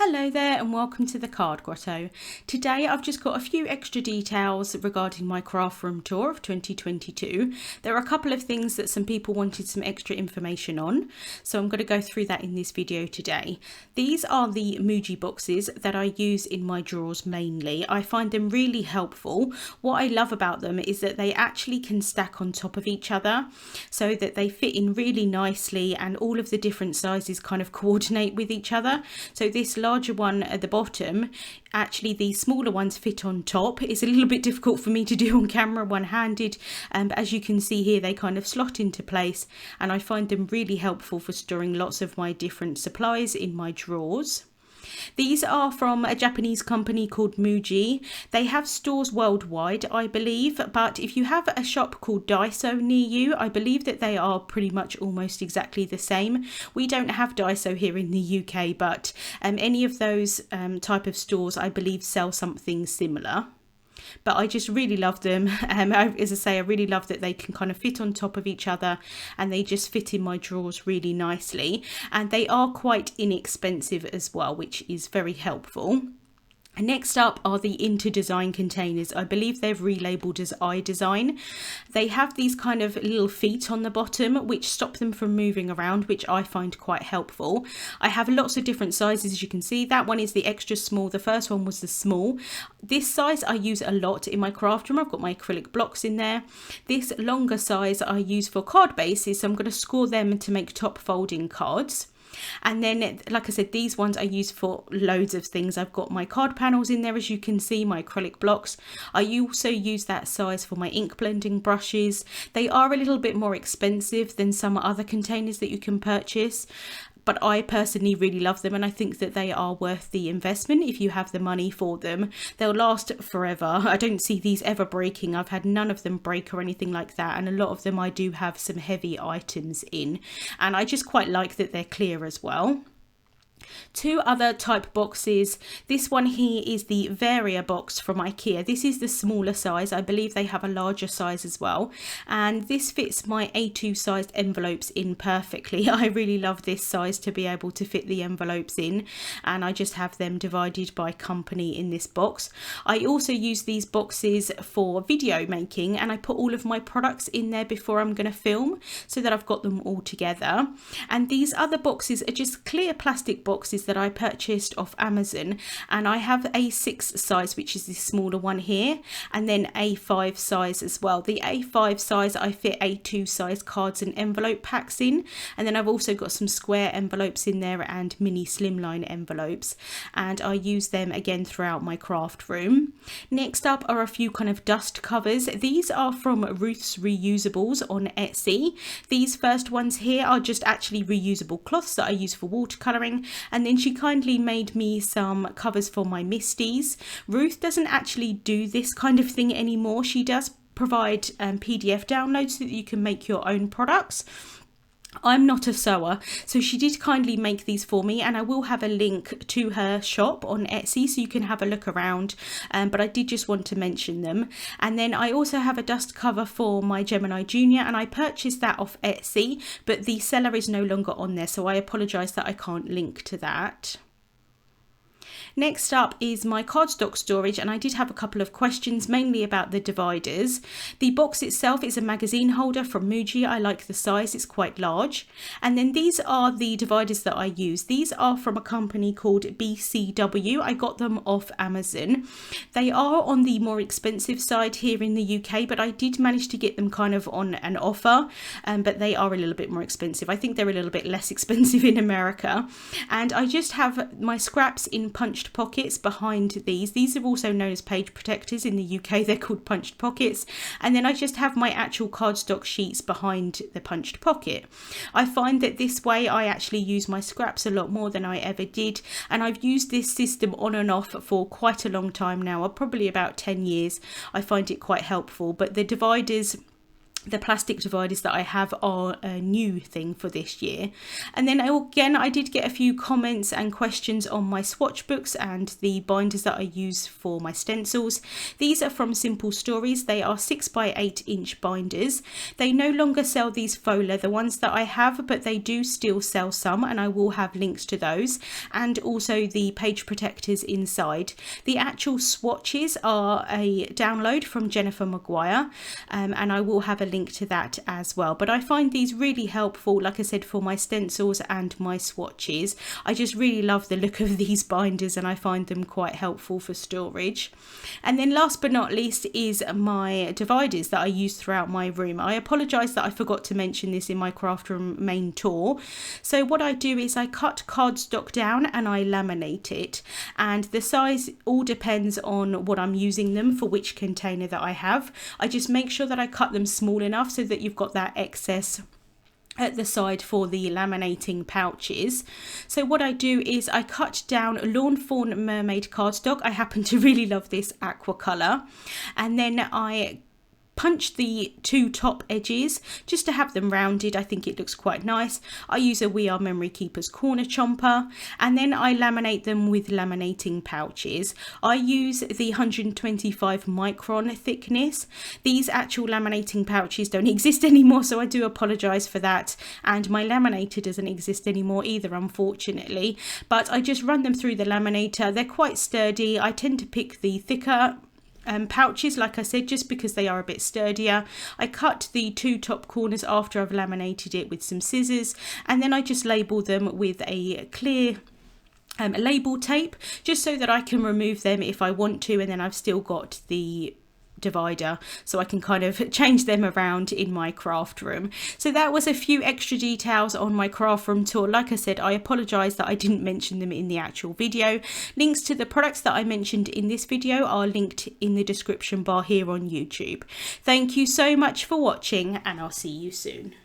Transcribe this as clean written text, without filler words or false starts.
Hello there and welcome to the Card Grotto. Today I've just got a few extra details regarding my craft room tour of 2022. There are a couple of things that some people wanted some extra information on, so I'm going to go through that in this video today. These are the Muji boxes that I use in my drawers mainly. I find them really helpful. What I love about them is that they actually can stack on top of each other so that they fit in really nicely and all of the different sizes kind of coordinate with each other. So this larger one at the bottom, actually the smaller ones fit on top. It's a little bit difficult for me to do on camera one-handed, but as you can see here, they kind of slot into place, and I find them really helpful for storing lots of my different supplies in my drawers. These are from a Japanese company called Muji. They have stores worldwide, I believe, but if you have a shop called Daiso near you, I believe that they are pretty much almost exactly the same. We don't have Daiso here in the UK, but any of those type of stores, I believe, sell something similar. But I just really love them. As I say, I really love that they can kind of fit on top of each other and they just fit in my drawers really nicely. And they are quite inexpensive as well, which is very helpful. Next up are the InterDesign containers. I believe they've relabeled as iDesign. They have these kind of little feet on the bottom which stop them from moving around, which I find quite helpful. I have lots of different sizes, as you can see. That one is the extra small. The first one was the small. This size I use a lot in my craft room. I've got my acrylic blocks in there. This longer size I use for card bases, so I'm going to score them to make top folding cards. And then, like I said, these ones I use for loads of things. I've got my card panels in there, as you can see, my acrylic blocks. I also use that size for my ink blending brushes. They are a little bit more expensive than some other containers that you can purchase, but I personally really love them, and I think that they are worth the investment if you have the money for them. They'll last forever. I don't see these ever breaking. I've had none of them break or anything like that, and a lot of them I do have some heavy items in, and I just quite like that they're clear as well. Two other type boxes. This one here is the Varia box from Ikea. This is the smaller size. I believe they have a larger size as well, and this fits my A2 sized envelopes in perfectly. I really love this size to be able to fit the envelopes in, and I just have them divided by company in this box. I also use these boxes for video making, and I put all of my products in there before I'm going to film so that I've got them all together. And these other boxes are just clear plastic boxes that I purchased off Amazon, and I have A6 size, which is the smaller one here, and then A5 size as well. The A5 size I fit A2 size cards and envelope packs in, and then I've also got some square envelopes in there and mini slimline envelopes, and I use them again throughout my craft room. Next up are a few kind of dust covers. These are from Ruth's Reusables on Etsy. These first ones here are just actually reusable cloths that I use for watercolouring, and then she kindly made me some covers for my Misties. Ruth doesn't actually do this kind of thing anymore. She does provide PDF downloads so that you can make your own products. I'm not a sewer, so she did kindly make these for me, and I will have a link to her shop on Etsy so you can have a look around, but I did just want to mention them. And then I also have a dust cover for my Gemini Junior, and I purchased that off Etsy, but the seller is no longer on there, so I apologise that I can't link to that. Next up is my cardstock storage, and I did have a couple of questions, mainly about the dividers. The box itself is a magazine holder from Muji. I like the size, it's quite large. And then these are the dividers that I use. These are from a company called BCW. I got them off Amazon. They are on the more expensive side here in the UK, but I did manage to get them kind of on an offer, but they are a little bit more expensive. I think they're a little bit less expensive in America. And I just have my scraps in punched pockets behind these. These are also known as page protectors in the UK. They're called punched pockets. And then I just have my actual cardstock sheets behind the punched pocket. I find that this way I actually use my scraps a lot more than I ever did, and I've used this system on and off for quite a long time now, probably about 10 years. I find it quite helpful, but the dividers, the plastic dividers that I have are a new thing for this year. And then again, I did get a few comments and questions on my swatch books and the binders that I use for my stencils. These are from Simple Stories. They are 6 by 8 inch binders. They no longer sell these faux leather ones that I have, but they do still sell some, and I will have links to those, and also the page protectors inside. The actual swatches are a download from Jennifer Maguire, and I will have a link to that as well. But I find these really helpful, like I said, for my stencils and my swatches. I just really love the look of these binders, and I find them quite helpful for storage. And then last but not least is my dividers that I use throughout my room. I apologise that I forgot to mention this in my craft room main tour. So what I do is I cut cardstock down and I laminate it, and the size all depends on what I'm using them for, which container that I have. I just make sure that I cut them small enough so that you've got that excess at the side for the laminating pouches. So what I do is I cut down Lawn Fawn Mermaid cardstock. I happen to really love this aqua colour, and then I punch the two top edges just to have them rounded. I think it looks quite nice. I use a We Are Memory Keepers corner chomper, and then I laminate them with laminating pouches. I use the 125 micron thickness. These actual laminating pouches don't exist anymore, so I do apologise for that, and my laminator doesn't exist anymore either, unfortunately, but I just run them through the laminator. They're quite sturdy. I tend to pick the thicker pouches, like I said, just because they are a bit sturdier. I cut the two top corners after I've laminated it with some scissors, and then I just label them with a clear label tape, just so that I can remove them if I want to, and then I've still got the divider so I can kind of change them around in my craft room. So that was a few extra details on my craft room tour. Like I said, I apologise that I didn't mention them in the actual video. Links to the products that I mentioned in this video are linked in the description bar here on YouTube. Thank you so much for watching, and I'll see you soon.